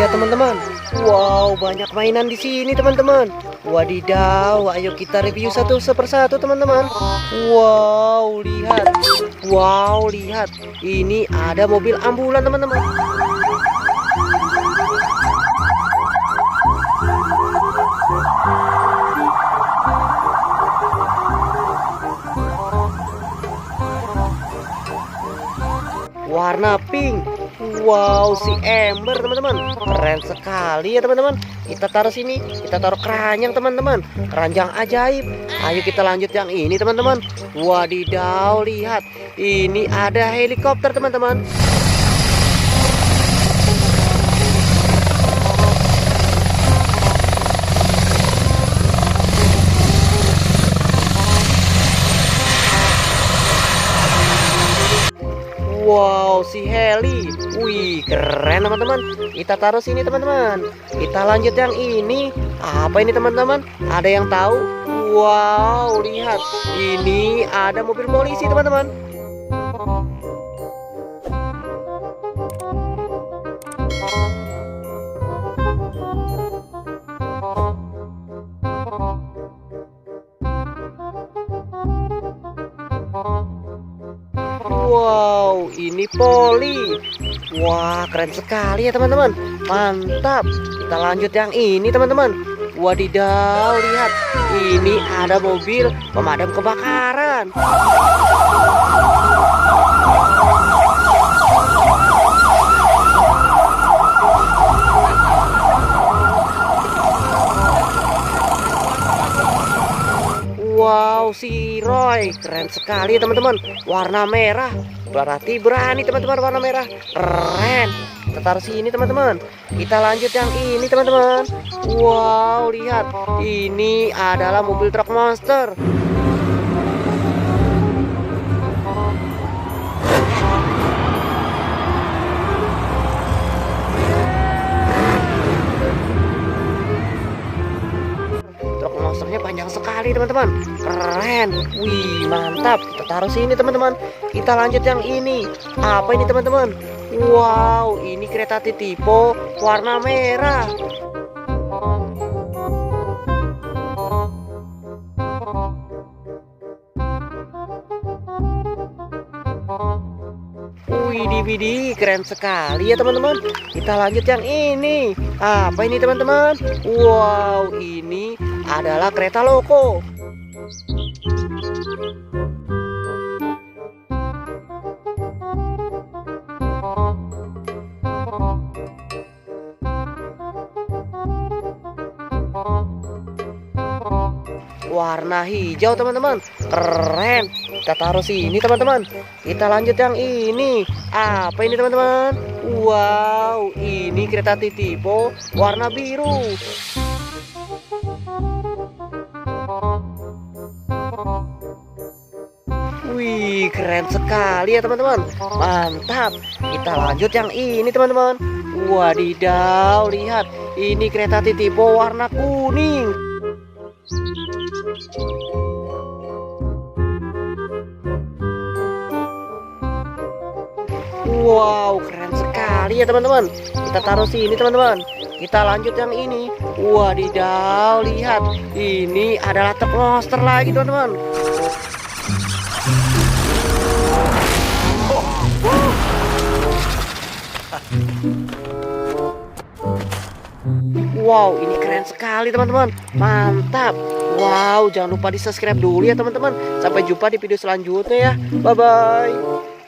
lihat teman-teman. Wow, banyak mainan di sini teman-teman. Wadidaw, ayo kita review satu persatu teman-teman. Wow, lihat. Wow, lihat. Ini ada mobil ambulan teman-teman. Warna pink. Wow, si Ember teman-teman, keren sekali ya teman-teman. Kita taruh sini, kita taruh keranjang teman-teman, keranjang ajaib. Ayo kita lanjut yang ini teman-teman. Wadidaw, lihat, ini ada helikopter teman-teman. Wow, si heli. Wih, keren teman-teman. Kita taruh sini teman-teman. Kita lanjut yang ini. Apa ini teman-teman? Ada yang tahu? Wow, lihat. Ini ada mobil polisi teman-teman. Wow, ini poli. Wah, keren sekali ya teman-teman. Mantap. Kita lanjut yang ini teman-teman. Wadidaw, lihat. Ini ada mobil pemadam kebakaran. Wow, si Roy keren sekali teman-teman. Warna merah, berarti berani teman-teman. Warna merah keren. Kita taruh sini teman-teman. Kita lanjut yang ini teman-teman. Wow, lihat, ini adalah mobil truk monster. Monsternya panjang sekali teman-teman, keren. Wih, mantap. Kita taruh sini teman-teman. Kita lanjut yang ini. Apa ini teman-teman? Wow, ini kereta Titipo warna merah. Wih, DVD keren sekali ya teman-teman. Kita lanjut yang ini. Apa ini teman-teman? Wow, ini adalah kereta loko. Warna hijau teman-teman, keren. Kita taruh sini teman-teman. Kita lanjut yang ini. Apa ini teman-teman? Wow, ini kereta Titipo warna biru. Wih, keren sekali ya teman-teman. Mantap. Kita lanjut yang ini teman-teman. Wadidaw, lihat, ini kereta Titipo warna kuning. Wow, keren sekali ya teman-teman. Kita taruh sini teman-teman. Kita lanjut yang ini. Wadidaw, lihat, ini adalah truk monster lagi teman-teman. Wow, ini keren sekali teman-teman. Mantap. Wow, jangan lupa di subscribe dulu ya teman-teman. Sampai jumpa di video selanjutnya ya. Bye-bye.